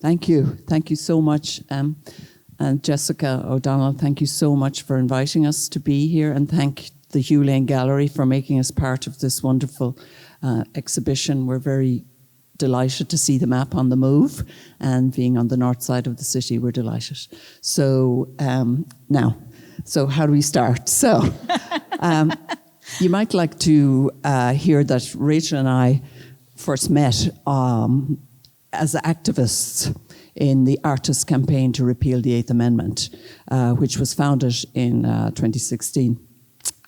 Thank you. Thank you so much. And Jessica O'Donnell, thank you so much for inviting us to be here, and thank the Hugh Lane Gallery for making us part of this wonderful exhibition. We're very delighted to see the map on the move, and being on the north side of the city, we're delighted. So now, so how do we start? So you might like to hear that Rachel and I first met as activists in the Artists' Campaign to Repeal the Eighth Amendment, which was founded in 2016,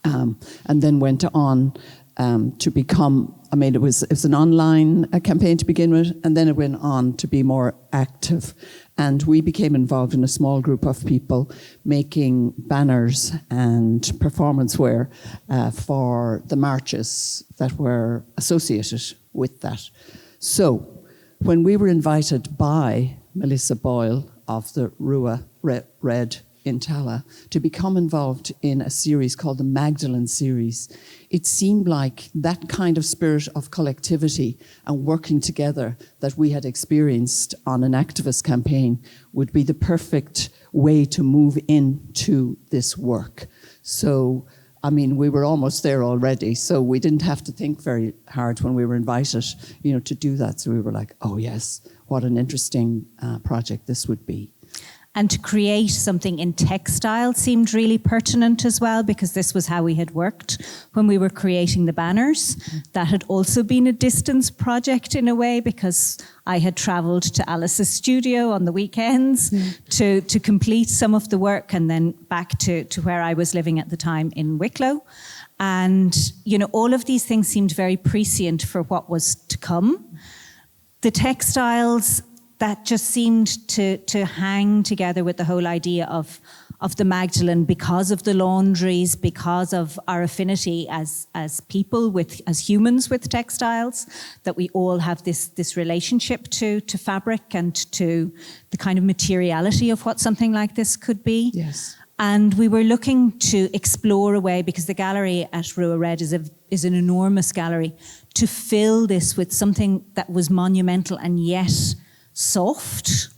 and then went on to become, I mean, it was an online campaign to begin with, and then it went on to be more active. And we became involved in a small group of people making banners and performance wear for the marches that were associated with that. So when we were invited by Melissa Boyle of the Rua Red in Tala to become involved in a series called the Magdalene series, it seemed like that kind of spirit of collectivity and working together that we had experienced on an activist campaign would be the perfect way to move into this work. So, I mean, we were almost there already, so we didn't have to think very hard when we were invited, to do that. So we were like, oh yes, what an interesting project this would be. And to create something in textile seemed really pertinent as well, because this was how we had worked when we were creating the banners. That had also been a distance project in a way, because I had travelled to Alice's studio on the weekends to complete some of the work, and then back to where I was living at the time in Wicklow. And, all of these things seemed very prescient for what was to come. The textiles, that just seemed to hang together with the whole idea of the Magdalene, because of the laundries, because of our affinity as people, as humans with textiles, that we all have this relationship to fabric and to the kind of materiality of what something like this could be. Yes. And we were looking to explore a way, because the gallery at Rua Red is an enormous gallery, to fill this with something that was monumental and yet soft,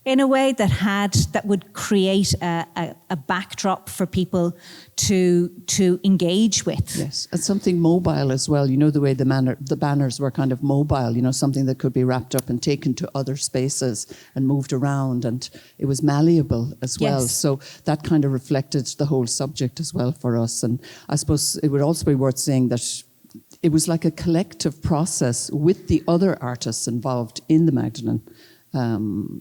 in a way that would create a backdrop for people to engage with. Yes, and something mobile as well. The way the banners were kind of mobile. Something that could be wrapped up and taken to other spaces and moved around, and it was malleable as well. Yes. So that kind of reflected the whole subject as well for us. And I suppose it would also be worth saying that it was like a collective process with the other artists involved in the Magdalene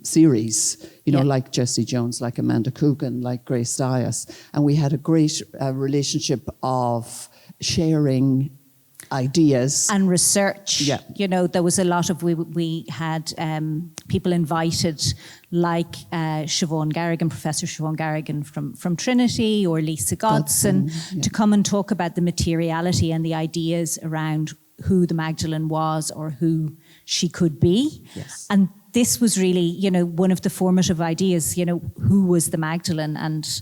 series, like Jessie Jones, like Amanda Coogan, like Grace Dias. And we had a great relationship of sharing ideas. And research. Yeah. There was a lot of, we had people invited like Siobhan Garrigan, Professor Siobhan Garrigan from Trinity, or Lisa Godson, to come and talk about the materiality and the ideas around who the Magdalene was or who she could be. Yes. And this was really, one of the formative ideas, who was the Magdalene, and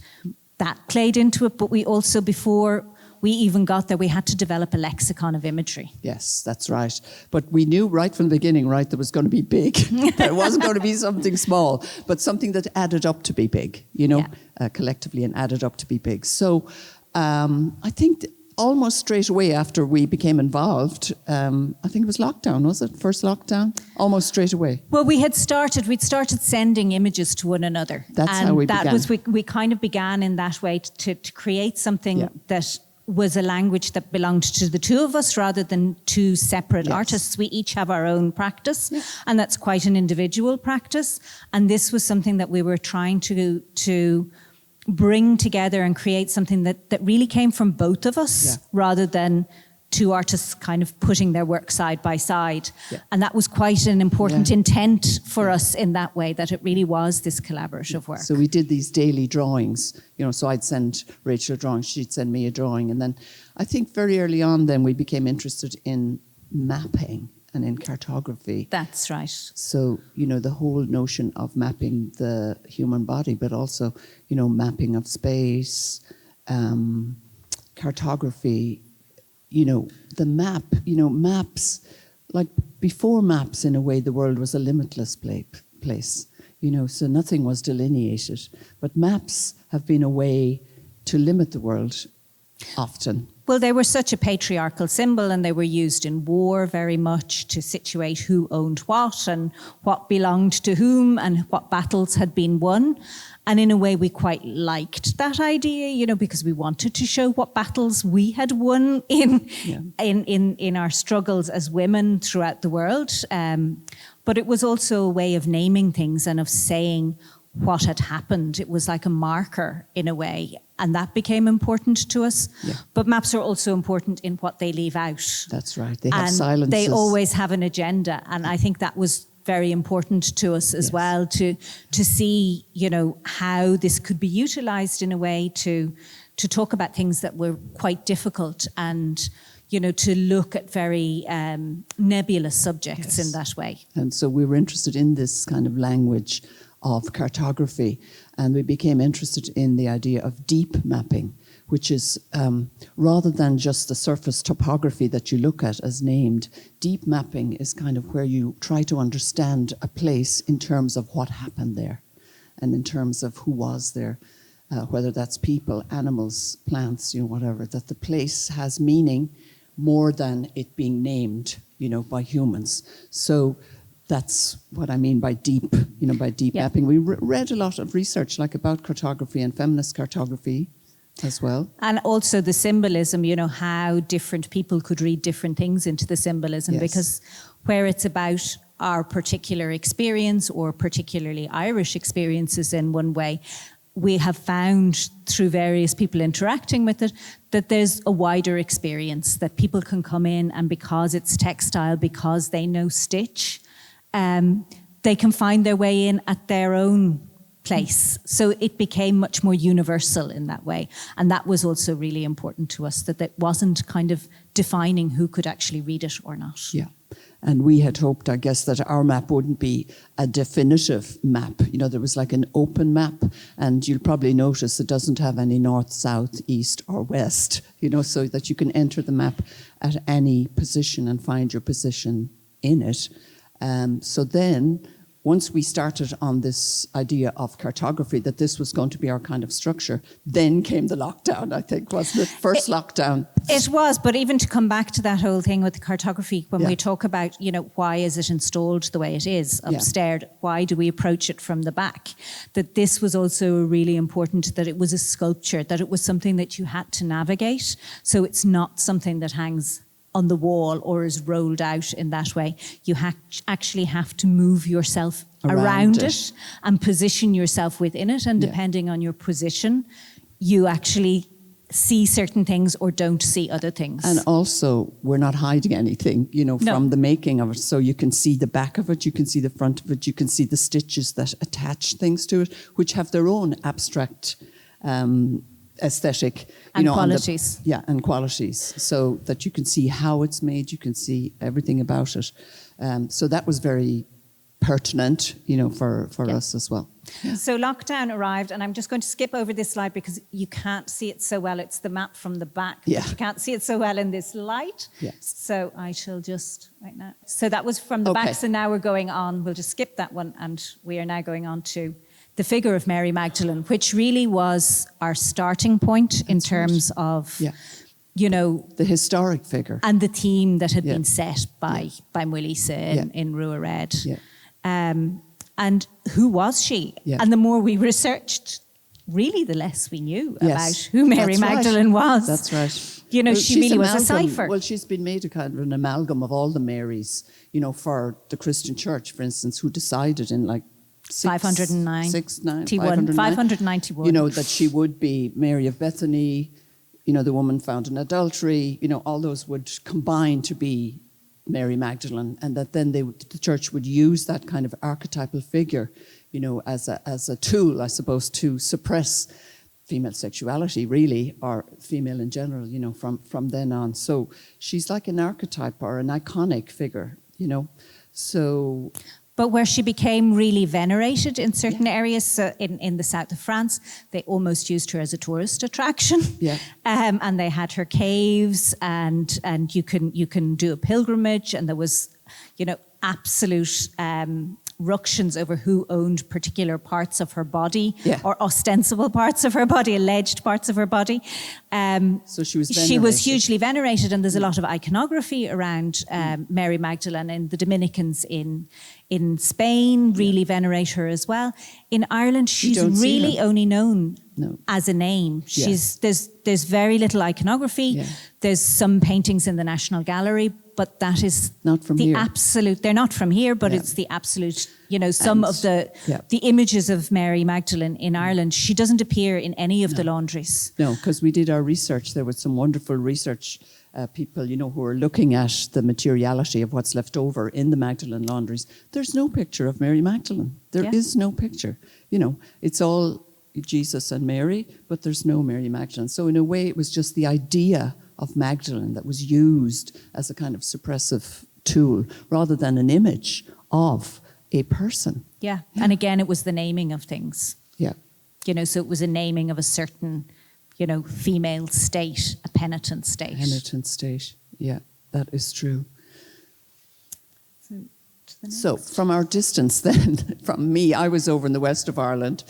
that played into it. But we also, before we even got there, we had to develop a lexicon of imagery. Yes, that's right. But we knew right from the beginning, right, there was going to be big. There wasn't going to be something small, but something that added up to be big, collectively, and added up to be big. So I think almost straight away after we became involved, I think it was lockdown, was it? First lockdown? Almost straight away. Well, we'd started sending images to one another. That's how we began. We kind of began in that way to create something that was a language that belonged to the two of us rather than two separate artists. We each have our own practice, and that's quite an individual practice. And this was something that we were trying to bring together and create something that really came from both of us, rather than two artists kind of putting their work side by side. Yeah. And that was quite an important intent for us in that way, that it really was this collaborative work. So we did these daily drawings, so I'd send Rachel a drawing, she'd send me a drawing. And then I think very early on then we became interested in mapping and in cartography. That's right. So, the whole notion of mapping the human body, but also, mapping of space, cartography, the map, maps, like before maps, in a way, the world was a limitless place, so nothing was delineated. But maps have been a way to limit the world often. Well, they were such a patriarchal symbol, and they were used in war very much to situate who owned what and what belonged to whom and what battles had been won. And in a way, we quite liked that idea, because we wanted to show what battles we had won in our struggles as women throughout the world. But it was also a way of naming things and of saying what had happened. It was like a marker in a way, and that became important to us. Yeah. But maps are also important in what they leave out. That's right. They have and silences. They always have an agenda, and I think that was very important to us as well, to see, how this could be utilized in a way to talk about things that were quite difficult, and to look at very nebulous subjects in that way. And so we were interested in this kind of language of cartography, and we became interested in the idea of deep mapping, which is rather than just the surface topography that you look at as named. Deep mapping is kind of where you try to understand a place in terms of what happened there and in terms of who was there, whether that's people, animals, plants, whatever, that the place has meaning more than it being named, by humans. So that's what I mean by deep, mapping. We read a lot of research about cartography and feminist cartography as well. And also the symbolism, how different people could read different things into the symbolism, because where it's about our particular experience or particularly Irish experiences in one way, we have found through various people interacting with it that there's a wider experience, that people can come in and because it's textile, because they know stitch, they can find their way in at their own place. So it became much more universal in that way. And that was also really important to us, that it wasn't kind of defining who could actually read it or not. Yeah. And we had hoped, I guess, that our map wouldn't be a definitive map. There was like an open map, and you'll probably notice it doesn't have any north, south, east, or west, so that you can enter the map at any position and find your position in it. So then, once we started on this idea of cartography, that this was going to be our kind of structure, then came the lockdown, I think, wasn't it? First lockdown. It was, but even to come back to that whole thing with the cartography, when we talk about, why is it installed the way it is upstairs? Why do we approach it from the back? That this was also really important, that it was a sculpture, that it was something that you had to navigate. So it's not something that hangs on the wall or is rolled out in that way. You actually have to move yourself around it and position yourself within it. And depending on your position, you actually see certain things or don't see other things. And also, we're not hiding anything, from the making of it. So you can see the back of it, you can see the front of it, you can see the stitches that attach things to it, which have their own abstract aesthetic, and qualities. And qualities, so that you can see how it's made, you can see everything about it. So that was very pertinent, for us as well. So lockdown arrived, and I'm just going to skip over this slide because you can't see it so well. It's the map from the back, but you can't see it so well in this light. So I shall just, right now. So that was from the back, so now we're going on. We'll just skip that one, and we are now going on to the figure of Mary Magdalene, which really was our starting point in terms of, the historic figure. And the theme that had been set by Mullisa in Rua Red. And who was she? And the more we researched, really the less we knew about who Mary Magdalene was. That's right. She really was a cipher. Well, she's been made a kind of an amalgam of all the Marys, for the Christian Church, for instance, who decided in 591, that she would be Mary of Bethany, the woman found in adultery, all those would combine to be Mary Magdalene, and that then the church would use that kind of archetypal figure, as a tool, I suppose, to suppress female sexuality, really, or female in general, from then on. So she's like an archetype or an iconic figure, so. But where she became really venerated in certain areas, so in the south of France, they almost used her as a tourist attraction. And they had her caves, and you can do a pilgrimage, and there was, absolute ructions over who owned particular parts of her body, Yeah. or ostensible parts of her body, alleged parts of her body. So she was She was venerated. hugely venerated, and there's a lot of iconography around Mary Magdalene, and the Dominicans in Spain really venerate her as well. In Ireland, she's don't see really her. only known No. as a name. Yeah. There's very little iconography. Yeah. There's some paintings in the National Gallery, but that is Not from the here. absolute. They're not from here, but Yeah. it's the absolute. Some And- of the yeah. the images of Mary Magdalene in Ireland, she doesn't appear in any of the laundries. No, because we did our research. There was some wonderful research people, who are looking at the materiality of what's left over in the Magdalene laundries. There's no picture of Mary Magdalene. There is Yeah. no picture. It's all Jesus and Mary, but there's no Mary Magdalene. So in a way, it was just the idea of Magdalene that was used as a kind of suppressive tool rather than an image of a person. Yeah. And again, it was the naming of things. Yeah. So it was a naming of a certain, female state, a penitent state. Penitent state. Yeah, that is true. So from our distance then, from me, I was over in the west of Ireland,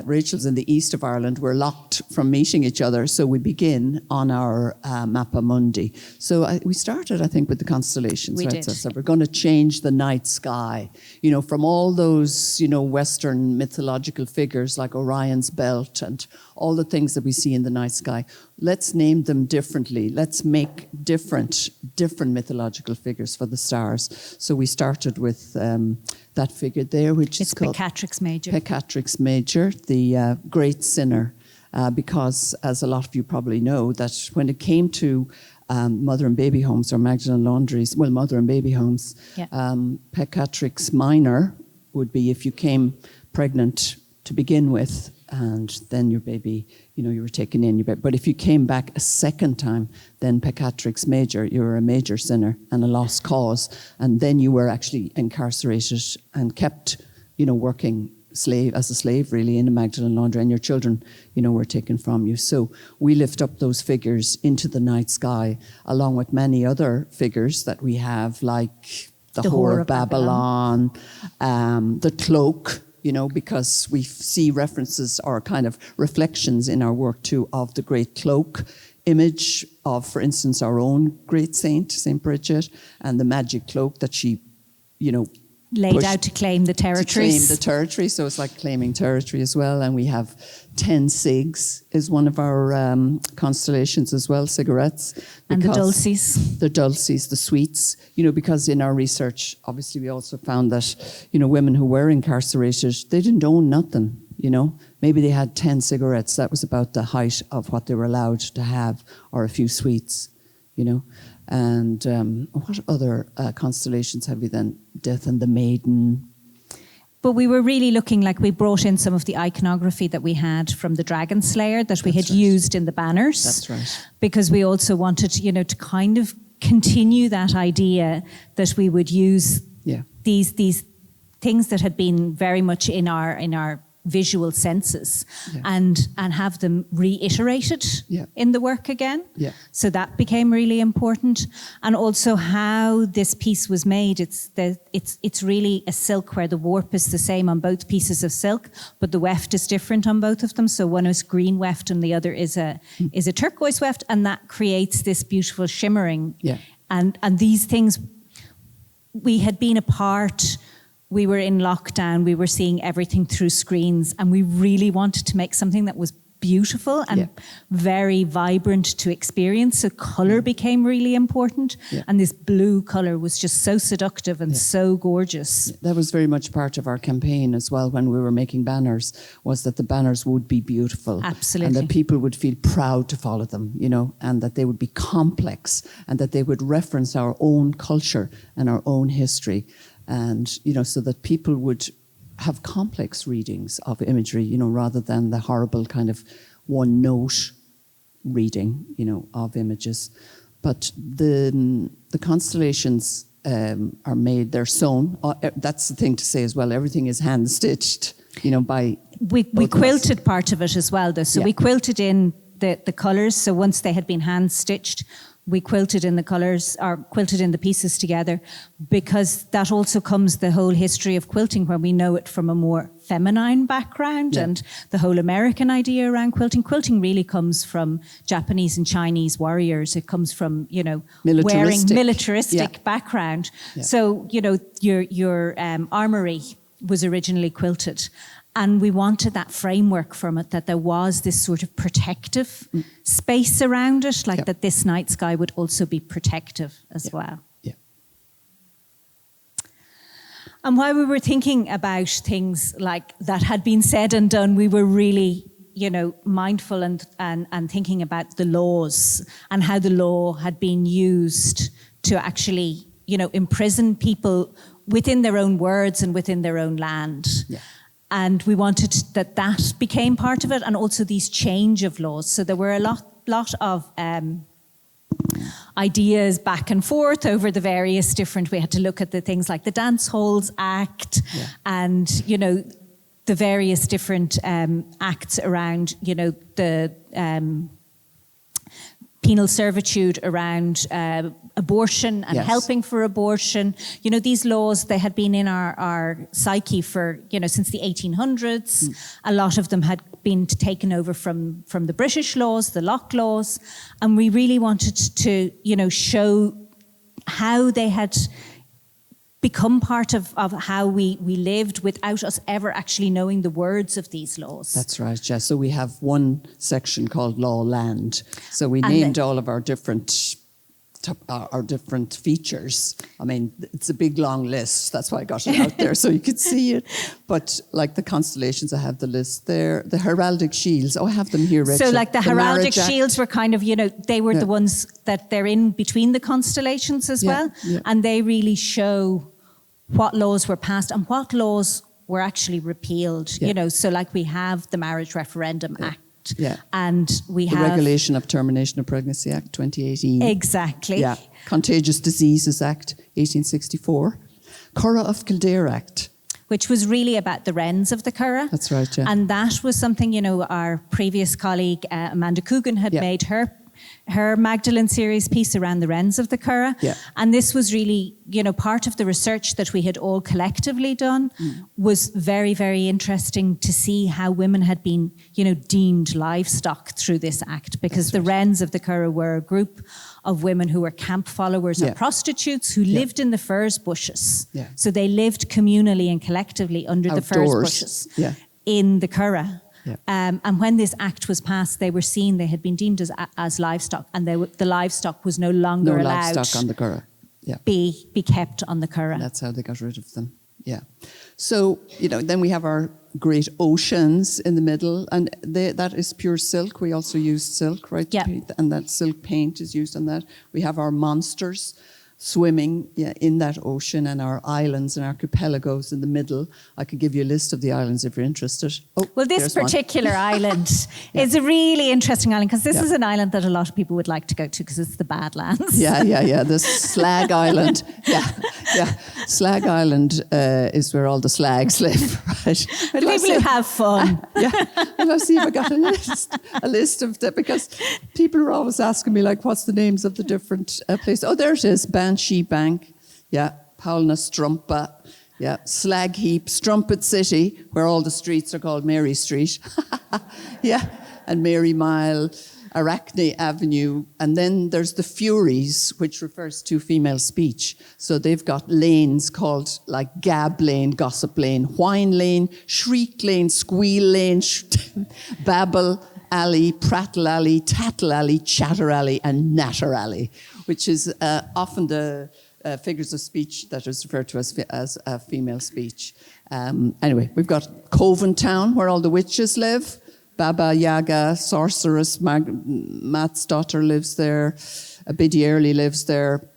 Rachel's in the east of Ireland. We're locked from meeting each other, so we begin on our Mappa Mundi. So we started, I think, with the constellations. We right? did. So we're going to change the night sky, from all those, Western mythological figures like Orion's belt and all the things that we see in the night sky. Let's name them differently. Let's make different mythological figures for the stars. So we started with that figure there, which It's is called Pecatrix Major. Pecatrix Major, the great sinner, because as a lot of you probably know, that when it came to mother and baby homes or Magdalene laundries, well, mother and baby homes, Yeah. Pecatrix Minor would be if you came pregnant to begin with, and then your baby, you were taken in. But if you came back a second time, then Pecatrix Major, you were a major sinner and a lost cause. And then you were actually incarcerated and kept, working as a slave, really, in a Magdalene laundry. And your children, were taken from you. So we lift up those figures into the night sky, along with many other figures that we have, like the Whore of Babylon, the cloak, because we see references or kind of reflections in our work too of the great cloak image of, for instance, our own great saint, Saint Bridget, and the magic cloak that she, Laid out to claim the territories. To claim the territory, so it's like claiming territory as well. And we have 10 cigs is one of our constellations as well, cigarettes. And the dulces. The dulces, the sweets, because in our research, obviously we also found that, women who were incarcerated, they didn't own nothing, Maybe they had 10 cigarettes. That was about the height of what they were allowed to have, or a few sweets, And what other constellations have we then? Death and the Maiden. But we were really looking like we brought in some of the iconography that we had from the Dragon Slayer that we had used in the banners. That's right. Because we also wanted, to kind of continue that idea that we would use these things that had been very much in our visual senses and have them reiterated in the work again. Yeah. So that became really important. And also how this piece was made. It's really a silk where the warp is the same on both pieces of silk, but the weft is different on both of them. So one is green weft and the other is a turquoise weft, and that creates this beautiful shimmering. Yeah. And these things, we had been apart. We were in lockdown, we were seeing everything through screens, and we really wanted to make something that was beautiful and very vibrant to experience. So colour became really important, and this blue colour was just so seductive and so gorgeous. That was very much part of our campaign as well when we were making banners, was that the banners would be beautiful. Absolutely. And that people would feel proud to follow them, and that they would be complex and that they would reference our own culture and our own history. And, so that people would have complex readings of imagery, rather than the horrible kind of one-note reading, of images. But the constellations are made, they're sewn. That's the thing to say as well. Everything is hand-stitched, by... We quilted part of it as well, though. So we quilted in the colours. So once they had been hand-stitched, we quilted in the colours, or quilted in the pieces together, because that also comes the whole history of quilting, where we know it from a more feminine background, and the whole American idea around quilting. Quilting really comes from Japanese and Chinese warriors. It comes from, wearing militaristic background. Yeah. So, your armory was originally quilted. And we wanted that framework from it, that there was this sort of protective space around it, like that this night sky would also be protective as well. Yeah. And while we were thinking about things like that had been said and done, we were really, mindful and thinking about the laws and how the law had been used to actually, imprison people within their own words and within their own land. Yeah. And we wanted that became part of it, and also these change of laws. So there were a lot of ideas back and forth over the various different. We had to look at the things like the Dance Halls Act, and the various different acts around the penal servitude around abortion and helping for abortion. These laws, they had been in our psyche for, since the 1800s. A lot of them had been taken over from the British laws, the Locke laws. And we really wanted to, show how they had become part of how we lived without us ever actually knowing the words of these laws. That's right, Jess. So we have one section called Law Land. So we named all of our different features. I mean, it's a big long list. That's why I got it out there so you could see it. But like the constellations, I have the list there. The heraldic shields, I have them here, Rachel. So like the heraldic shields were kind of, they were the ones that they're in between the constellations as well. Yeah. And they really show what laws were passed and what laws were actually repealed. So like we have the Marriage Referendum Act. Yeah. And we have the Regulation of Termination of Pregnancy Act 2018. Exactly. Yeah. Contagious Diseases Act 1864. Curragh of Kildare Act. Which was really about the wrens of the Curragh. That's right, yeah. And that was something, our previous colleague, Amanda Coogan, had made her Magdalene series piece around the wrens of the Curragh. Yeah. And this was really, part of the research that we had all collectively done was very, very interesting to see how women had been, deemed livestock through this act, because the wrens of the Curragh were a group of women who were camp followers or prostitutes who lived in the furze bushes. Yeah. So they lived communally and collectively under the furze bushes in the Curragh. Yeah. And when this act was passed, they were seen, they had been deemed as livestock, and the livestock was no longer allowed livestock on the Curragh. Yeah. be kept on the Curragh. That's how they got rid of them. Yeah. So, then we have our great oceans in the middle, and that is pure silk. We also use silk, right? Yeah. And that silk paint is used on that. We have our monsters swimming in that ocean, and our islands and archipelagos in the middle. I could give you a list of the islands if you're interested. Well, this particular island is a really interesting island, because this is an island that a lot of people would like to go to, because it's the Badlands. Yeah. The Slag Island. Yeah. Slag Island is where all the slags live, right? The people who have fun. Well, I'll see if I got a list of them, because people are always asking me, like, what's the names of the different places? Oh, there it is. Banshee Bank, Paulna Strumpa, Slag Heap, Strumpet City, where all the streets are called Mary Street, and Mary Mile, Arachne Avenue, and then there's the Furies, which refers to female speech. So they've got lanes called like Gab Lane, Gossip Lane, Whine Lane, Shriek Lane, Squeal Lane, Babble Alley, Prattle Alley, Tattle Alley, Chatter Alley, and Natter Alley, which is often the figures of speech that is referred to as female speech. Anyway, we've got Coven Town, where all the witches live. Baba Yaga, sorceress, Matt's daughter lives there. Biddy Early lives there,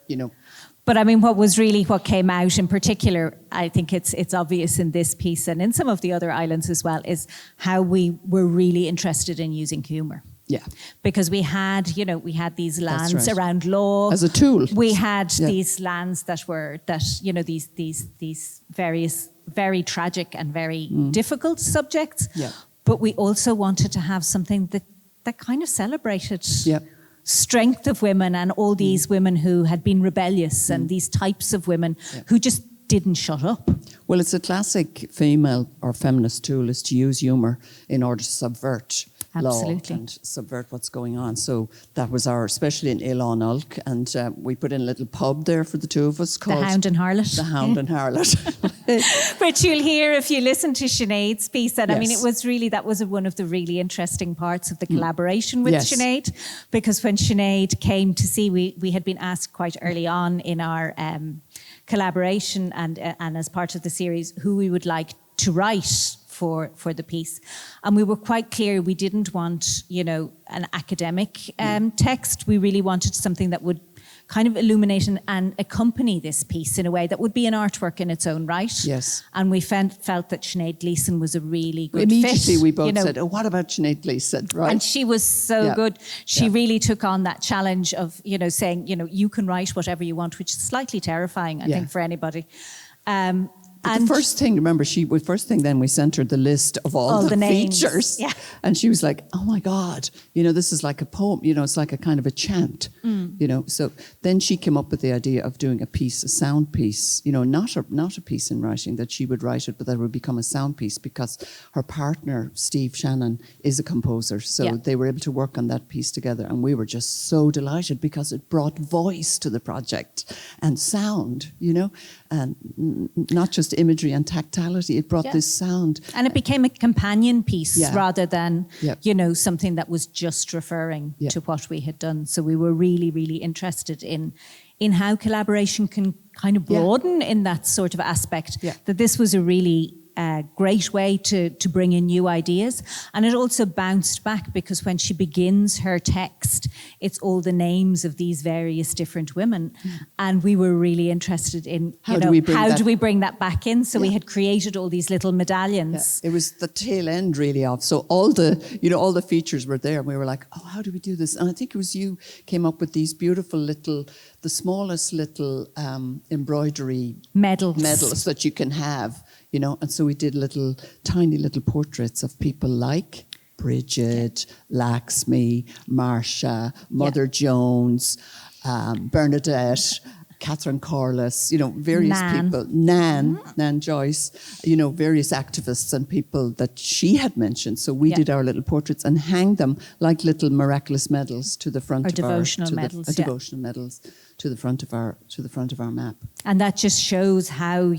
But I mean, what came out in particular, I think it's obvious in this piece and in some of the other islands as well, is how we were really interested in using humour. Yeah. Because we had these lands around law. As a tool. We had these lands that were, these various very tragic and very difficult subjects. Yeah. But we also wanted to have something that kind of celebrated strength of women and all these women who had been rebellious and these types of women who just didn't shut up. Well, it's a classic female or feminist tool is to use humour in order to subvert law and subvert what's going on. So that was especially in Ilan Ulk, and we put in a little pub there for the two of us called The Hound and Harlot. The Hound and Harlot. Which you'll hear if you listen to Sinead's piece. And I mean, Yes. that was one of the really interesting parts of the collaboration with Sinead, because when Sinead came to see, we had been asked quite early on in our collaboration and as part of the series who we would like to write for the piece. And we were quite clear we didn't want, an academic text. We really wanted something that would kind of illuminate and accompany this piece in a way that would be an artwork in its own right. Yes. And we felt that Sinead Gleeson was a really good Immediately fit. we both said, oh, what about Sinead Gleeson? Right. And she was so good. She really took on that challenge of, saying, you can write whatever you want, which is slightly terrifying, I think, for anybody. But the first thing, remember, then we sent her the list of all the features. Yeah. And she was like, oh my God, this is like a poem, it's like a kind of a chant, So then she came up with the idea of doing a sound piece, not a piece in writing, that she would write it, but that would become a sound piece because her partner, Steve Shannon, is a composer. So they were able to work on that piece together. And we were just so delighted because it brought voice to the project and sound, and not just imagery and tactility. It brought this sound. And it became a companion piece rather than, something that was just referring to what we had done. So we were really, really interested in how collaboration can kind of broaden in that sort of aspect, that this was a really great way to bring in new ideas. And it also bounced back because when she begins her text, it's all the names of these various different women. And we were really interested in, how do we bring that back in? So we had created all these little medallions. Yeah. It was the tail end really of, so all the features were there. And we were like, oh, how do we do this? And I think it was you came up with these beautiful the smallest little embroidery medals that you can have. And so we did tiny little portraits of people like Bridget, Laxmi, Marsha, Mother Jones, Bernadette, Catherine Corliss, various people, Nan Joyce, various activists and people that she had mentioned. So we did our little portraits and hang them like little miraculous medals to the front of devotional medals, devotional medals to the front of our map. And that just shows how,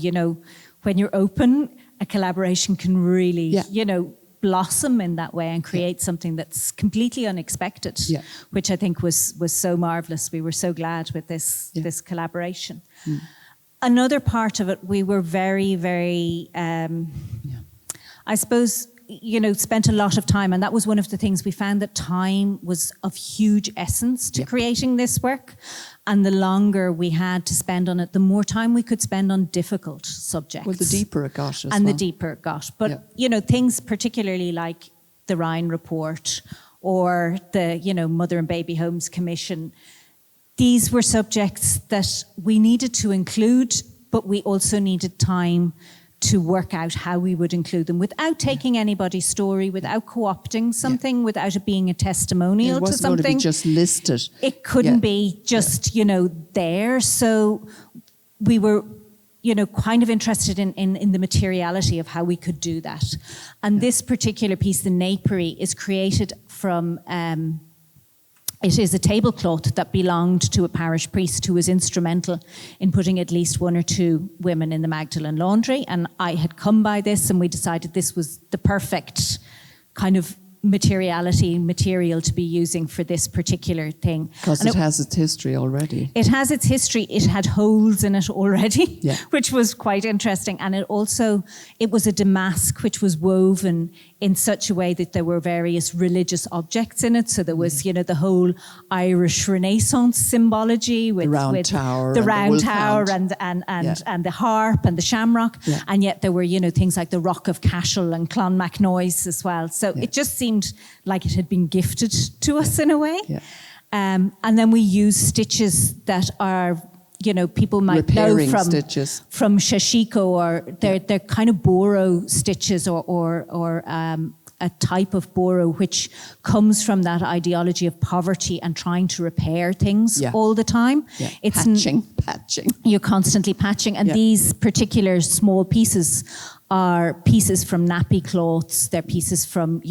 when you're open, a collaboration can really, blossom in that way and create something that's completely unexpected, which I think was so marvelous. We were so glad with this collaboration. Another part of it, we were very, very, I suppose, spent a lot of time, and that was one of the things we found, that time was of huge essence to creating this work. And the longer we had to spend on it, the more time we could spend on difficult subjects. Well, the deeper it got as well. And the deeper it got. But, things particularly like the Rhine Report or the, Mother and Baby Homes Commission, these were subjects that we needed to include, but we also needed time to work out how we would include them without taking anybody's story, without co-opting something, without it being a testimonial to something. It wasn't going to be just listed. It couldn't be just, there. So we were, kind of interested in the materiality of how we could do that. And this particular piece, the napery, is created from... It is a tablecloth that belonged to a parish priest who was instrumental in putting at least one or two women in the Magdalene laundry. And I had come by this and we decided this was the perfect kind of material to be using for this particular thing. Because it has its history already. It has its history. It had holes in it already, which was quite interesting. And it was a damask which was woven in such a way that there were various religious objects in it. So there was, the whole Irish Renaissance symbology with the round tower and the harp and the shamrock. Yeah. And yet there were, things like the Rock of Cashel and Clonmacnoise as well. So it just seemed like it had been gifted to us in a way. Yeah. And then we use stitches that are, people might repairing know from Shashiko, or they're kind of Boro stitches or a type of borough which comes from that ideology of poverty and trying to repair things all the time. Yeah. It's Patching. You're constantly patching. And these particular small pieces are pieces from nappy cloths. They're pieces from,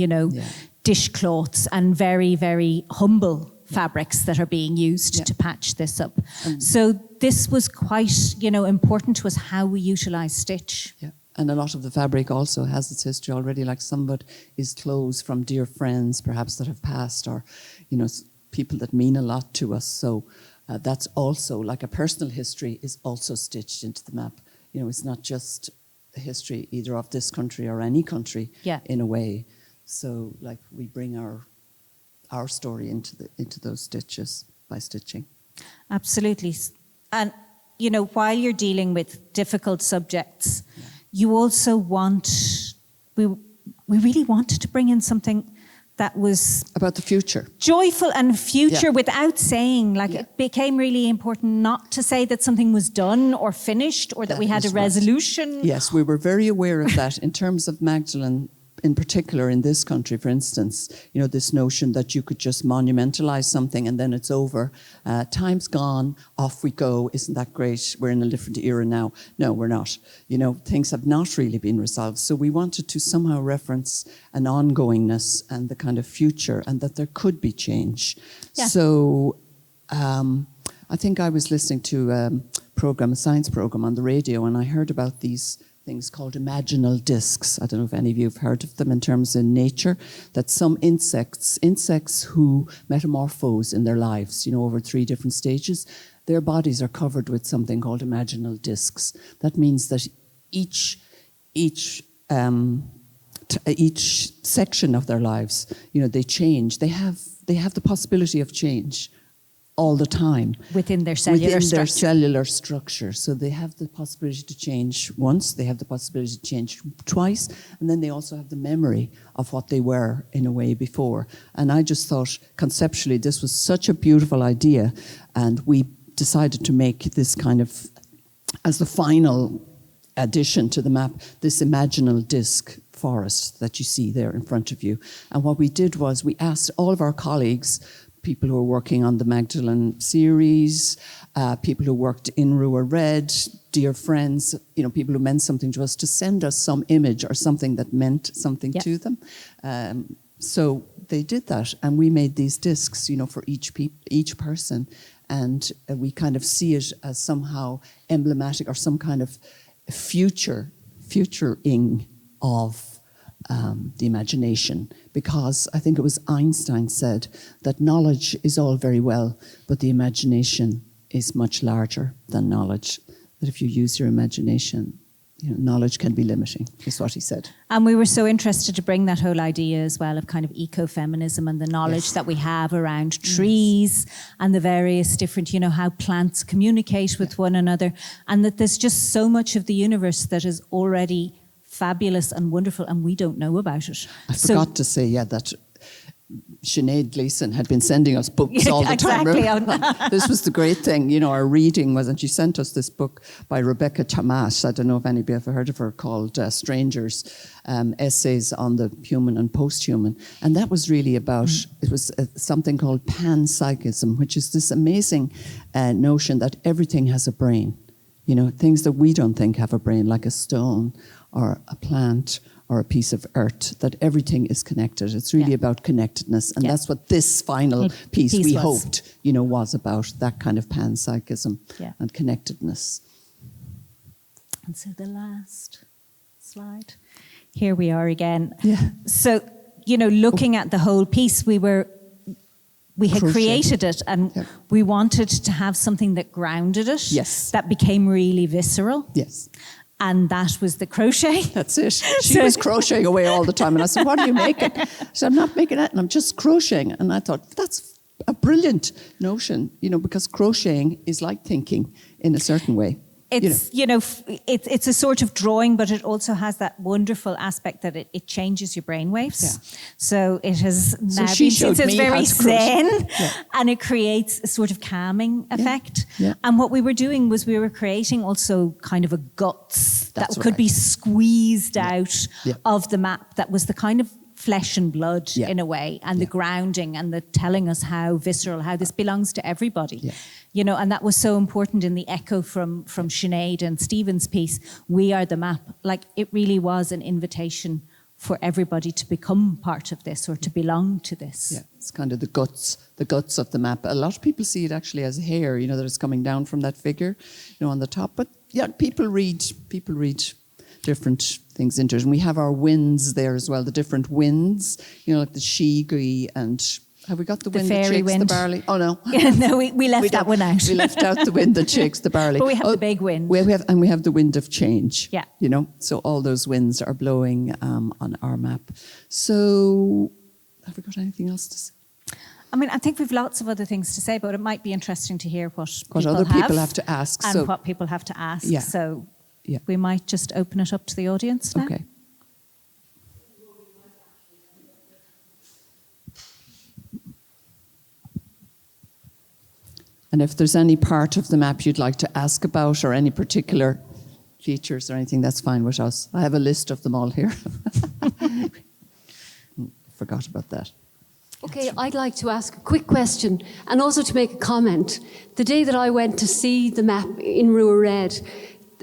dishcloths and very, very humble fabrics that are being used to patch this up. So this was quite, important to us how we utilize stitch. Yeah. And a lot of the fabric also has its history already, like some of it is clothes from dear friends, perhaps that have passed, or, people that mean a lot to us. So that's also, like a personal history is also stitched into the map. It's not just a history either of this country or any country in a way. So like we bring our story into those stitches by stitching. Absolutely. And, while you're dealing with difficult subjects, you also we really wanted to bring in something that was about the future, joyful and future, without saying, it became really important not to say that something was done or finished or that we had a resolution. Right. Yes, we were very aware of that in terms of Magdalene. In particular, in this country, for instance, this notion that you could just monumentalize something and then it's over. Time's gone, off we go. Isn't that great? We're in a different era now. No, we're not. Things have not really been resolved. So we wanted to somehow reference an ongoingness and the kind of future, and that there could be change. Yeah. So I think I was listening to a science program on the radio, and I heard about these things called imaginal discs. I don't know if any of you have heard of them in terms of nature, that some insects who metamorphose in their lives, over 3 different stages, their bodies are covered with something called imaginal discs. That means that each section of their lives, they change. They have the possibility of change all the time. Within their cellular structure. So they have the possibility to change once, they have the possibility to change twice, and then they also have the memory of what they were in a way before. And I just thought conceptually this was such a beautiful idea, and we decided to make this kind of, as the final addition to the map, this imaginal disc forest that you see there in front of you. And what we did was we asked all of our colleagues, people who are working on the Magdalene series, people who worked in Rua Red, dear friends, people who meant something to us, to send us some image or something that meant something to them. So they did that, and we made these discs, for each person, and we kind of see it as somehow emblematic or some kind of futuring of the imagination, because I think it was Einstein said that knowledge is all very well, but the imagination is much larger than knowledge. That if you use your imagination, knowledge can be limiting, is what he said. And we were so interested to bring that whole idea as well of kind of ecofeminism and the knowledge that we have around trees and the various different, how plants communicate with one another, and that there's just so much of the universe that is already fabulous and wonderful, and we don't know about it. I forgot to say, that Sinéad Gleeson had been sending us books all the time. This was the great thing, our reading was, and she sent us this book by Rebecca Tamash. I don't know if anybody ever heard of her, called Strangers, Essays on the Human and Post-Human. And that was really about, it was something called panpsychism, which is this amazing notion that everything has a brain. Things that we don't think have a brain, like a stone or a plant or a piece of earth, that everything is connected. It's really about connectedness. And that's what this final piece we hoped, was about, that kind of panpsychism and connectedness. And so the last slide. Here we are again. Yeah. So, looking at the whole piece, we had created it, and we wanted to have something that grounded it. Yes. That became really visceral. Yes. And that was the crochet. That's it. She was crocheting away all the time. And I said, what are you making? She said, I'm not making it, and I'm just crocheting. And I thought, that's a brilliant notion, because crocheting is like thinking in a certain way. It's, it's a sort of drawing, but it also has that wonderful aspect that it changes your brainwaves. Yeah. So it has now been, since it's very zen, and it creates a sort of calming effect. Yeah. And what we were doing was we were creating also kind of a guts that could be squeezed out of the map, that was the kind of flesh and blood in a way, and the grounding and the telling us how visceral, how this belongs to everybody. Yeah. You know, and that was so important in the echo from Sinead and Stephen's piece, We Are the Map. Like, it really was an invitation for everybody to become part of this or to belong to this. Yeah, it's kind of the guts of the map. A lot of people see it actually as hair, you know, that it's coming down from that figure, you know, on the top. But yeah, people read different things into it. And we have our winds there as well, the different winds, you know, like the shigui and... Have we got the wind that shakes the barley? Oh, no. No, we left that one out. We left out the wind that shakes the barley. But we have the big wind. We have the wind of change. Yeah. You know, so all those winds are blowing on our map. So have we got anything else to say? I mean, I think we've lots of other things to say, but it might be interesting to hear what other people have to ask. And what people have to ask. Yeah. So we might just open it up to the audience now. Okay. And if there's any part of the map you'd like to ask about or any particular features or anything, that's fine with us. I have a list of them all here. Forgot about that. Okay, I'd like to ask a quick question and also to make a comment. The day that I went to see the map in Ruared,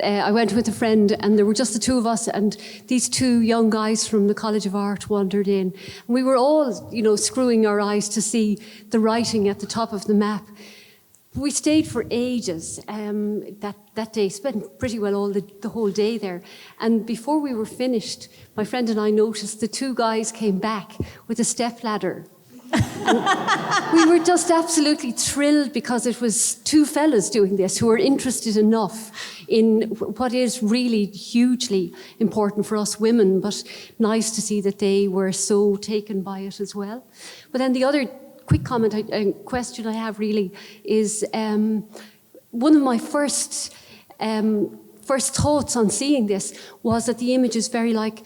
I went with a friend and there were just the two of us, and these two young guys from the College of Art wandered in. And we were all, you know, screwing our eyes to see the writing at the top of the map. We stayed for ages that day, spent pretty well the whole day there. And before we were finished, my friend and I noticed the two guys came back with a stepladder. And we were just absolutely thrilled because it was two fellas doing this who were interested enough in what is really hugely important for us women, but nice to see that they were so taken by it as well. But then the other quick comment, question I have really is one of my first thoughts on seeing this was that the image is very like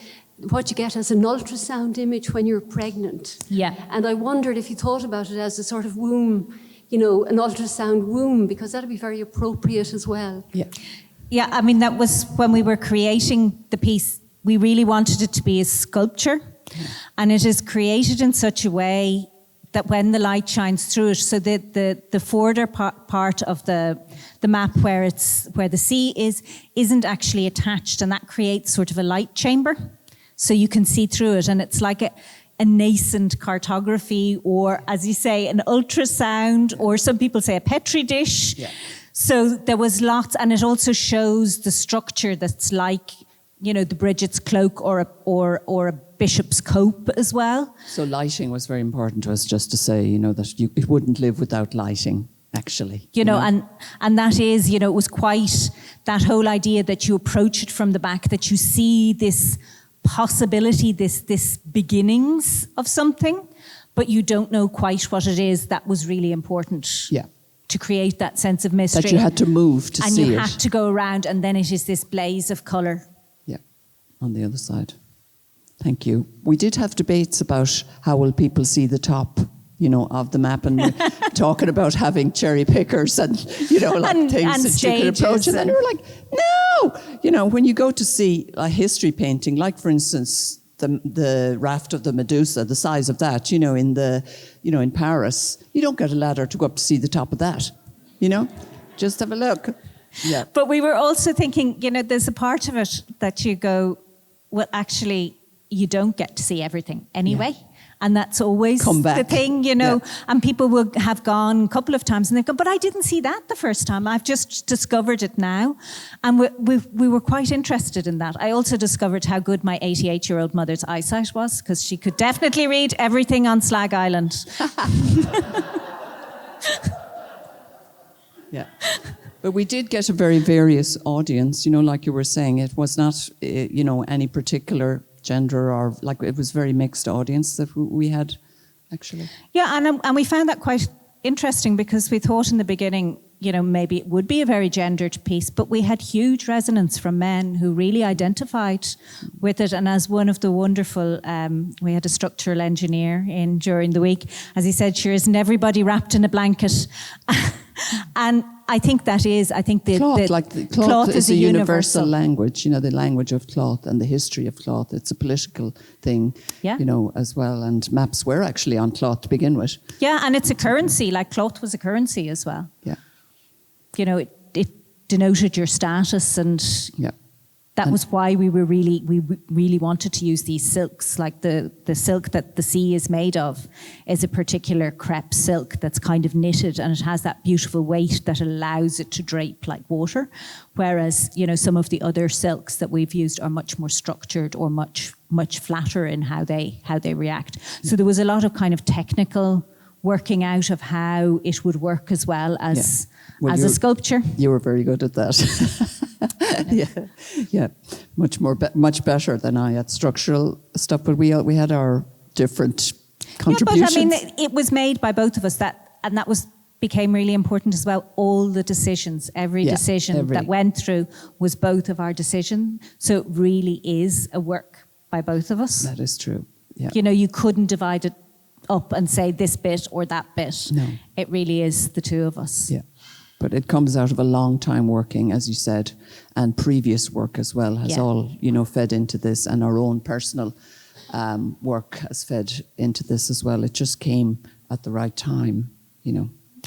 what you get as an ultrasound image when you're pregnant. Yeah. And I wondered if you thought about it as a sort of womb, you know, an ultrasound womb, because that'd be very appropriate as well. Yeah. Yeah, I mean, that was when we were creating the piece, we really wanted it to be a sculpture. And it is created in such a way that when the light shines through it, so the forward part of the map where the sea isn't actually attached, and that creates sort of a light chamber, so you can see through it, and it's like a nascent cartography, or as you say, an ultrasound, or some people say a petri dish. Yeah. So there was lots, and it also shows the structure that's like, you know, the Bridget's cloak or a bishop's cope as well. So lighting was very important to us, just to say, you know, that it wouldn't live without lighting, actually. You know, and that is, you know, it was quite that whole idea that you approach it from the back, that you see this possibility, this beginnings of something, but you don't know quite what it is. That was really important. Yeah. To create that sense of mystery. That you had to move to see it. And you had to go around, and then it is this blaze of colour. Yeah, on the other side. Thank you. We did have debates about how will people see the top, you know, of the map, and we're talking about having cherry pickers and, you know, like things that you could approach. And then we were like, no! You know, when you go to see a history painting, like for instance, the raft of the Medusa, the size of that, you know, in Paris, you don't get a ladder to go up to see the top of that, you know? Just have a look. Yeah. But we were also thinking, you know, there's a part of it that you go, well, actually, you don't get to see everything anyway. Yeah. And that's always the thing, you know. Yeah. And people will have gone a couple of times and they've gone, but I didn't see that the first time. I've just discovered it now. And we were quite interested in that. I also discovered how good my 88-year-old mother's eyesight was, because she could definitely read everything on Slag Island. Yeah. But we did get a very various audience, you know, like you were saying. It was not, you know, any particular gender, or like it was very mixed audience that we had, actually. Yeah, and we found that quite interesting, because we thought in the beginning, maybe it would be a very gendered piece, but we had huge resonance from men who really identified with it. And as one of the wonderful, we had a structural engineer in during the week, as he said, sure, isn't everybody wrapped in a blanket? And I think that is, cloth is a universal language, the language of cloth and the history of cloth. It's a political thing, as well. And maps were actually on cloth to begin with. Yeah, and it's a currency, like cloth was a currency as well. Yeah. It denoted your status, and that was why we really wanted to use these silks. Like the silk that the sea is made of is a particular crepe silk that's kind of knitted, and it has that beautiful weight that allows it to drape like water. Whereas, some of the other silks that we've used are much more structured or much flatter in how they react. So there was a lot of kind of technical working out of how it would work as well as a sculpture. You were very good at that. yeah, much better than I at structural stuff. But we had our different contributions. Yeah, but it was made by both of us. That became really important as well. All the decisions, every decision that went through was both of our decision. So it really is a work by both of us. That is true. Yeah. You couldn't divide it up and say this bit or that bit. No. It really is the two of us. Yeah. But it comes out of a long time working, as you said, and previous work as well has all, fed into this, and our own personal work has fed into this as well. It just came at the right time,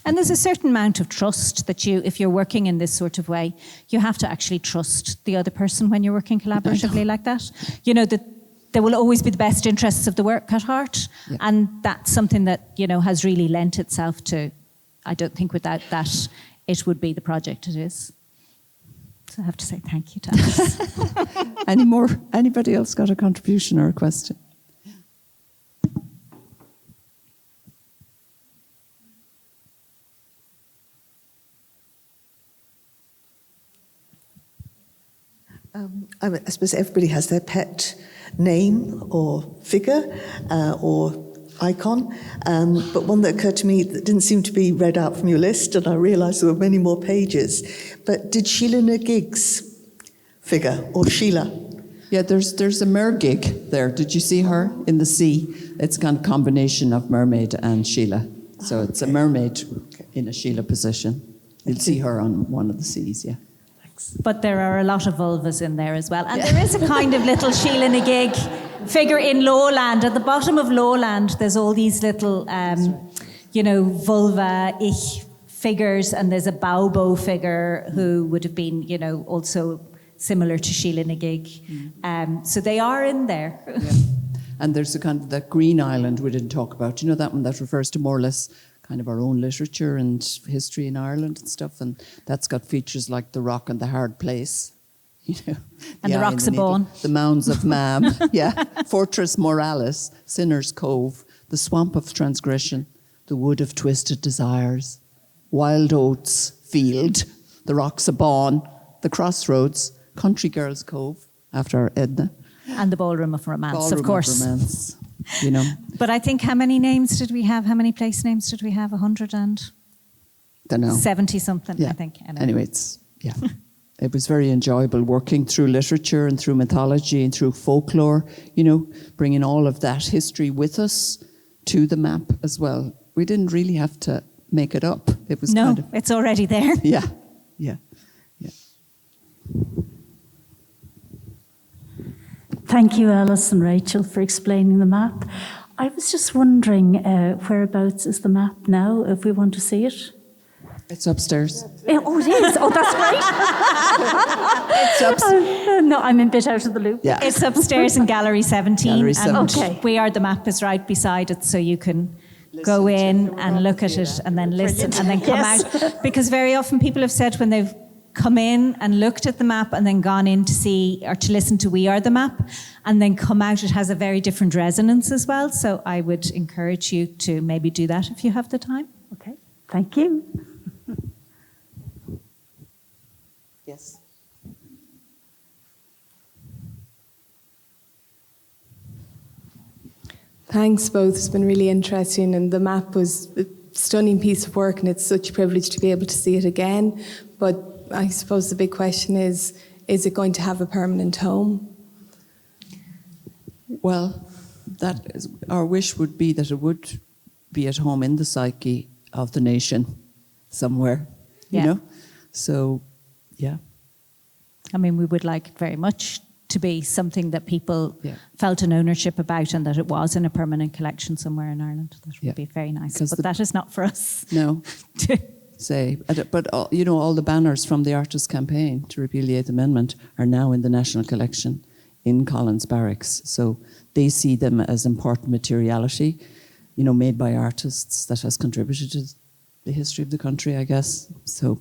And there's a certain amount of trust that if you're working in this sort of way, you have to actually trust the other person when you're working collaboratively like that. That there will always be the best interests of the work at heart. Yeah. And that's something that, has really lent itself to, I don't think without that, it would be the project it is. So I have to say thank you to Alice. Anybody else got a contribution or a question? I suppose everybody has their pet name or figure or icon, but one that occurred to me that didn't seem to be read out from your list, and I realised there were many more pages, but did Sheila Nagig's figure, or Sheila? Yeah, there's a mergig there. Did you see her in the sea? It's kind of combination of mermaid and Sheila. So it's a mermaid in a Sheila position. You'll see her on one of the seas, yeah. But there are a lot of vulvas in there as well. And there is a kind of little Sheila Nagig figure in Lowland. At the bottom of Lowland, there's all these little, vulva-ich figures, and there's a Baobo figure who would have been, also similar to Sheila Nagig. So they are in there. Yeah. And there's a kind of that green island we didn't talk about. That one that refers to more or less kind of our own literature and history in Ireland and stuff, and that's got features like the rock and the hard place, and the rocks of Bone, the mounds of Mam, Fortress Moralis, Sinner's Cove, the swamp of transgression, the wood of twisted desires, Wild Oats Field, the rocks of Bone, the crossroads, Country Girls Cove after Edna, and the ballroom of romance, of course. Of romance. But I think how many names did we have? How many place names did we have? 100 and? Don't know. 70 something, yeah. I think. Anyway, it was very enjoyable working through literature and through mythology and through folklore, bringing all of that history with us to the map as well. We didn't really have to make it up. It was it's already there. Yeah. Thank you, Alice and Rachel, for explaining the map. I was just wondering, whereabouts is the map now, if we want to see it? It's upstairs. It is? Oh, that's great. It's upstairs. No, I'm a bit out of the loop. Yeah. It's upstairs in Gallery 17. Gallery 17. And We Are the Map is right beside it, so you can go in and look at it and then listen and then come out. Because very often people have said when they've come in and looked at the map and then gone in to see or to listen to We Are the Map and then come out, it has a very different resonance as well. So I would encourage you to maybe do that if you have the time. Okay, thank you. Yes. Thanks both. It's been really interesting, and the map was stunning piece of work, and it's such a privilege to be able to see it again. But I suppose the big question is it going to have a permanent home? Well, that is, our wish would be that it would be at home in the psyche of the nation somewhere, you know? So, yeah. I mean, we would like it very much to be something that people felt an ownership about, and that it was in a permanent collection somewhere in Ireland. That would be very nice. But that is not for us. No. Say, but you know, all the banners from the Artists' Campaign to repeal the Eighth Amendment are now in the National Collection in Collins Barracks. So they see them as important materiality, you know, made by artists that has contributed to the history of the country, I guess. So.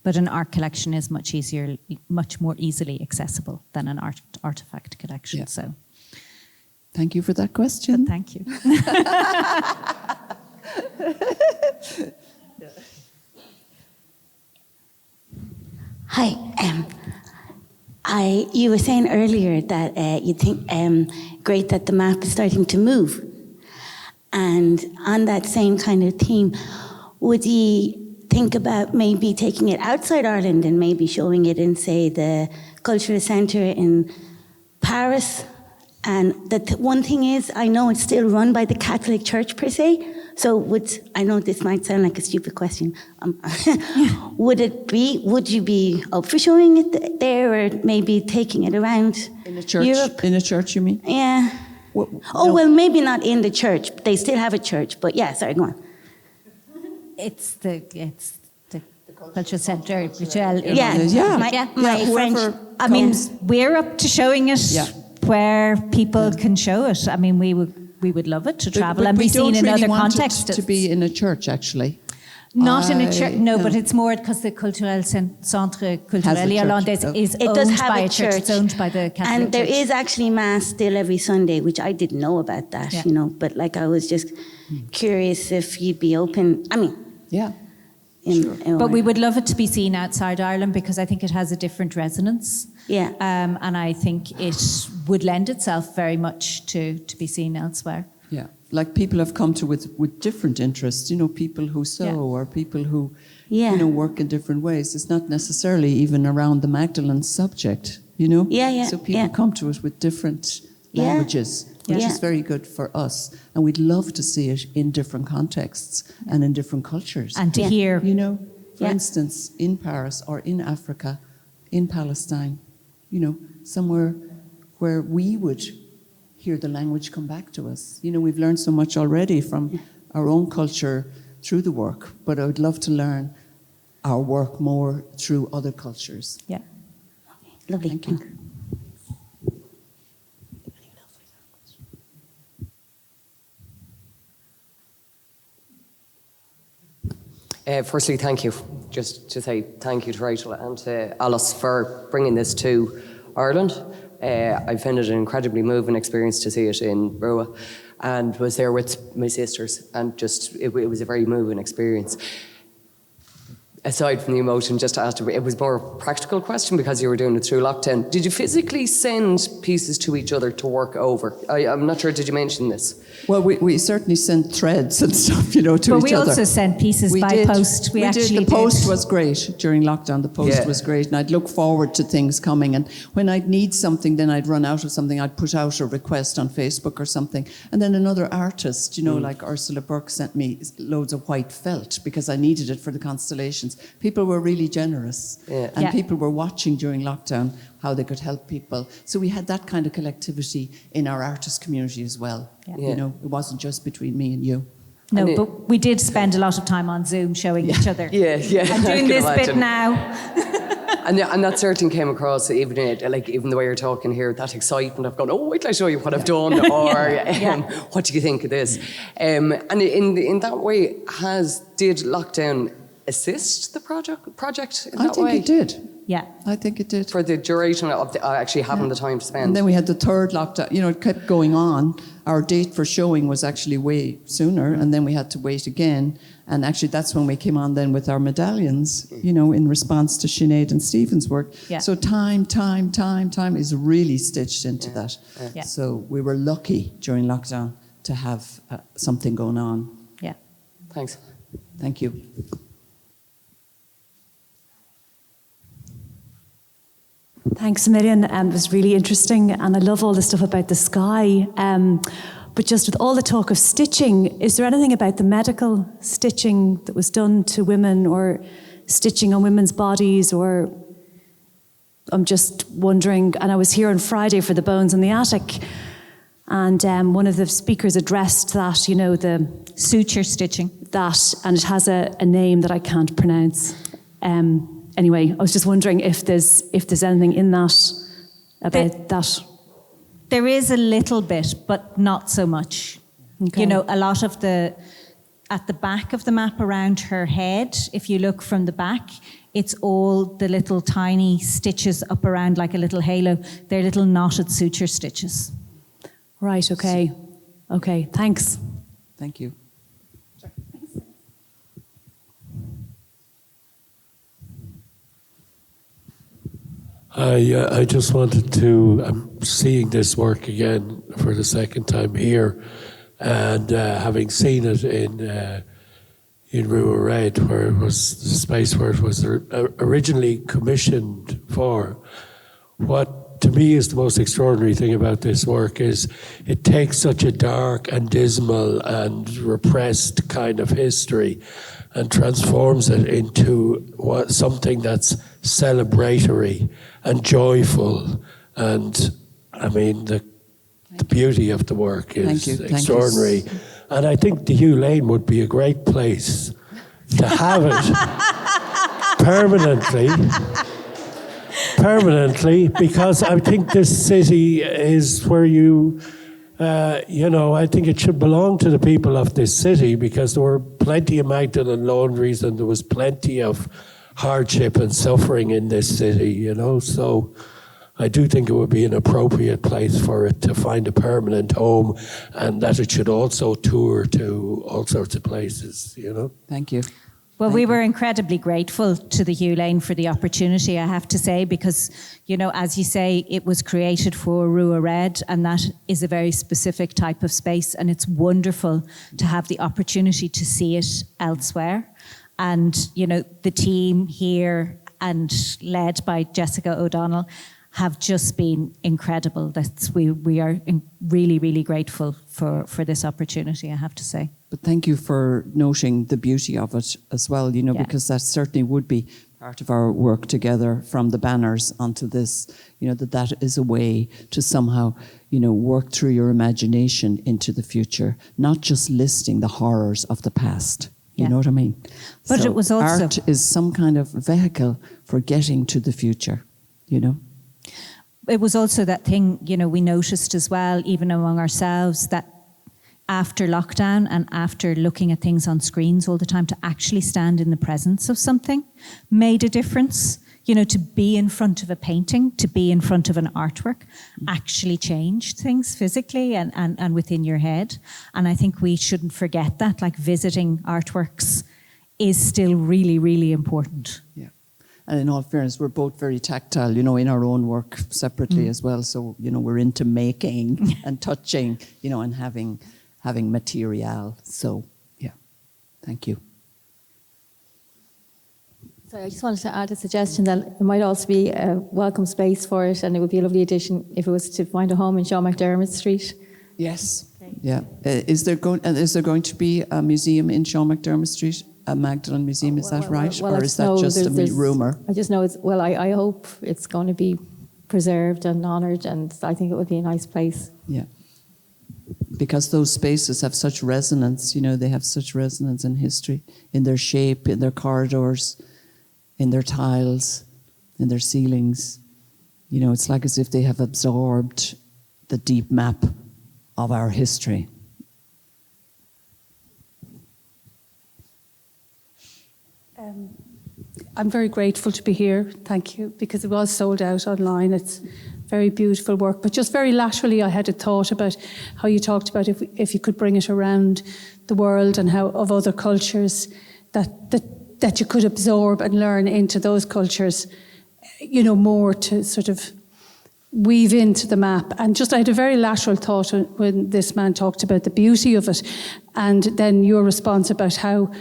But an art collection is much more easily accessible than an artifact collection. So, thank you for that question. But thank you. Hi. You were saying earlier that you think great that the map is starting to move, and on that same kind of theme, would you think about maybe taking it outside Ireland and maybe showing it in, say, the Cultural Centre in Paris? And one thing is, I know it's still run by the Catholic Church per se, so I know this might sound like a stupid question, would you be up for showing it there, or maybe taking it around in a church? Europe? In a church, you mean? Yeah. Well, maybe not in the church. They still have a church, but yeah, sorry, go on. It's the Cultural Centre. My French. I mean, we're up to showing it where people can show it. I mean, we would love it to travel and be seen in other contexts. To be in a church, actually. Not in a church, no, but it's more because the Cultural Centre Culturel Irlandais is owned by a church. It's owned by the Catholic Church. And there is actually Mass still every Sunday, which I didn't know about that, you know, but like I was just curious if you'd be open. I mean, but we would love it to be seen outside Ireland, because I think it has a different resonance. Yeah. And I think it would lend itself very much to be seen elsewhere. Yeah. Like people have come to with different interests, you know, people who sew or people who, you know, work in different ways. It's not necessarily even around the Magdalene subject, you know? So people come to it with different languages, which is very good for us. And we'd love to see it in different contexts and in different cultures. And to hear, you know, for instance, in Paris or in Africa, in Palestine, you know, somewhere where we would hear the language come back to us. You know, we've learned so much already from our own culture through the work, but I would love to learn our work more through other cultures. Yeah. Lovely. Thank you. Firstly, thank you. Just to say thank you to Rachel and to Alice for bringing this to Ireland. I found it an incredibly moving experience to see it in Rua, and was there with my sisters, and just it was a very moving experience. Aside from the emotion, just to ask you, it was more a practical question because you were doing it through lockdown. Did you physically send pieces to each other to work over? I'm not sure, did you mention this? Well, we certainly sent threads and stuff, you know, to each other. But we also sent pieces by post. We did. The post was great during lockdown. The post was great, and I'd look forward to things coming. And when I'd need something, then I'd run out of something. I'd put out a request on Facebook or something, and then another artist, you know, like Ursula Burke, sent me loads of white felt because I needed it for the Constellations. People were really generous, and people were watching during lockdown how they could help people. So we had that kind of collectivity in our artist community as well. You know, it wasn't just between me and you. No, but we did spend a lot of time on Zoom showing each other. I'm doing this bit now. And that certainly came across, even the way you're talking here, that excitement of going, oh, wait till I show you what I've done, or what do you think of this? And in that way, did lockdown assist the project in that way? I think it did. Yeah. I think it did. For the duration of actually having the time to spend. And then we had the third lockdown. You know, it kept going on. Our date for showing was actually way sooner, and then we had to wait again. And actually that's when we came on then with our medallions, you know, in response to Sinead and Stephen's work. So time is really stitched into that. So we were lucky during lockdown to have something going on. Thanks. Thank you. Thanks a million. It was really interesting, and I love all the stuff about the sky. But just with all the talk of stitching, is there anything about the medical stitching that was done to women, or stitching on women's bodies, or I'm just wondering, and I was here on Friday for the Bones in the Attic, and one of the speakers addressed that, you know, the Suture stitching. that, and it has a name that I can't pronounce. Anyway, I was just wondering if there's anything in that about that. There is a little bit, but not so much. Okay. You know, a lot of at the back of the map around her head, if you look from the back, it's all the little tiny stitches up around like a little halo. They're little knotted suture stitches. Right, okay. Okay, thanks. Thank you. I just wanted to, I'm seeing this work again for the second time here, and having seen it in Rua Red, where it was the space where it was originally commissioned for. What to me is the most extraordinary thing about this work is it takes such a dark and dismal and repressed kind of history and transforms it into something that's celebratory and joyful. And I mean, the beauty of the work is extraordinary. And I think the Hugh Lane would be a great place to have it permanently, because I think this city is where I think it should belong to the people of this city, because there were plenty of Magdalene laundries and there was plenty of hardship and suffering in this city, you know. So I do think it would be an appropriate place for it to find a permanent home, and that it should also tour to all sorts of places, you know. Thank you. Well, we were incredibly grateful to the Hugh Lane for the opportunity, I have to say, because, you know, as you say, it was created for Rua Red, and that is a very specific type of space, and it's wonderful to have the opportunity to see it elsewhere. And, you know, the team here, and led by Jessica O'Donnell, have just been incredible. We are really, really grateful for this opportunity, I have to say. But thank you for noting the beauty of it as well, you know, because that certainly would be part of our work together, from the banners onto this, you know, that is a way to somehow, you know, work through your imagination into the future, not just listing the horrors of the past. You know what I mean? But it was also... art is some kind of vehicle for getting to the future, you know? It was also that thing, you know, we noticed as well, even among ourselves, that after lockdown and after looking at things on screens all the time, to actually stand in the presence of something made a difference. You know, to be in front of a painting, to be in front of an artwork, actually changed things physically and within your head. And I think we shouldn't forget that, like visiting artworks is still really, really important. Yeah. And in all fairness, we're both very tactile, you know, in our own work separately as well. So, you know, we're into making and touching, you know, and having material. So, yeah, thank you. So I just wanted to add a suggestion that it might also be a welcome space for it, and it would be a lovely addition if it was to find a home in Sean McDermott Street. Yes. Okay. Yeah. Is there going to be a museum in Sean McDermott Street? A Magdalene Museum, is that right? Or is that just a rumour? I just know I hope it's going to be preserved and honoured, and I think it would be a nice place. Yeah. Because those spaces have such resonance, you know, they have such resonance in history, in their shape, in their corridors, in their tiles, in their ceilings. You know, it's like as if they have absorbed the deep map of our history. I'm very grateful to be here, thank you, because it was sold out online. It's very beautiful work. But just very laterally, I had a thought about how you talked about if you could bring it around the world, and how of other cultures that you could absorb and learn into those cultures, you know, more to sort of weave into the map. And just I had a very lateral thought when this man talked about the beauty of it, and then your response about how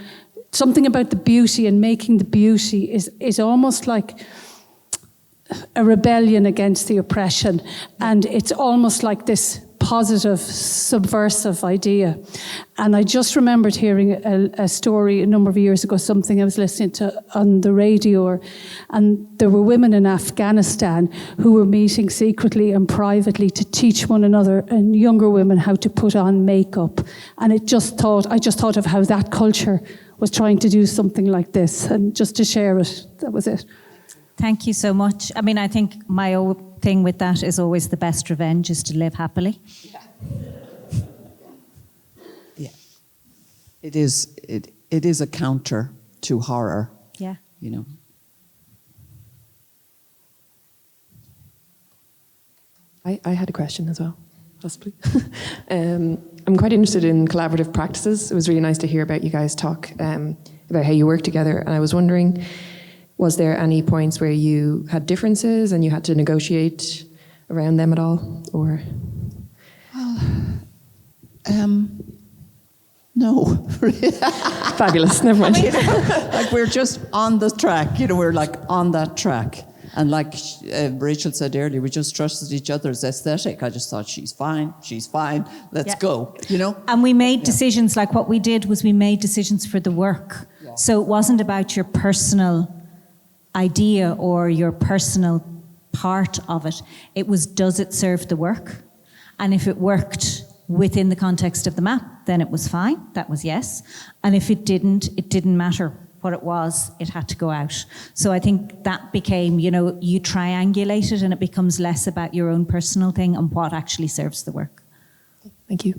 something about the beauty and making the beauty is almost like a rebellion against the oppression. And it's almost like this positive, subversive idea. And I just remembered hearing a story a number of years ago, something I was listening to on the radio, and there were women in Afghanistan who were meeting secretly and privately to teach one another and younger women how to put on makeup. And I just thought of how that culture was trying to do something like this, and just to share it, that was it. Thank you so much. I mean, I think my own thing with that is always the best revenge is to live happily. Yeah. It is a counter to horror. Yeah. You know. I had a question as well, possibly. I'm quite interested in collaborative practices. It was really nice to hear about you guys talk about how you work together, and I was wondering, was there any points where you had differences and you had to negotiate around them at all, or? Well, no. Fabulous, never mind. Like we're just on the track, you know, we're like on that track. And like Rachel said earlier, we just trusted each other's aesthetic. I just thought, she's fine, let's go, you know? And we made decisions, like what we did was we made decisions for the work. Yeah. So it wasn't about your personal idea or your personal part of it. It was, does it serve the work? And if it worked within the context of the map, then it was fine. That was yes. And if it didn't matter what it was, it had to go out. So I think that became, you know, you triangulate it and it becomes less about your own personal thing and what actually serves the work. Thank you.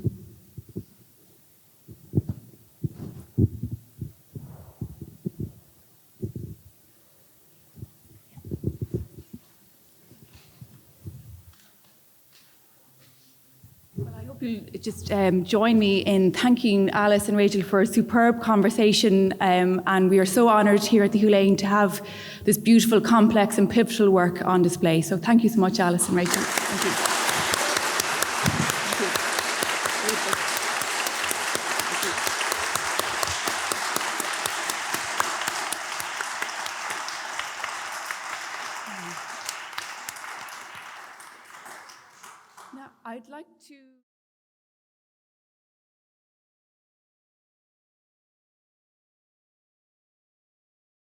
You'll just join me in thanking Alice and Rachel for a superb conversation, and we are so honoured here at the Hugh Lane to have this beautiful, complex and pivotal work on display. So thank you so much, Alice and Rachel. Thank you. Now, I'd like to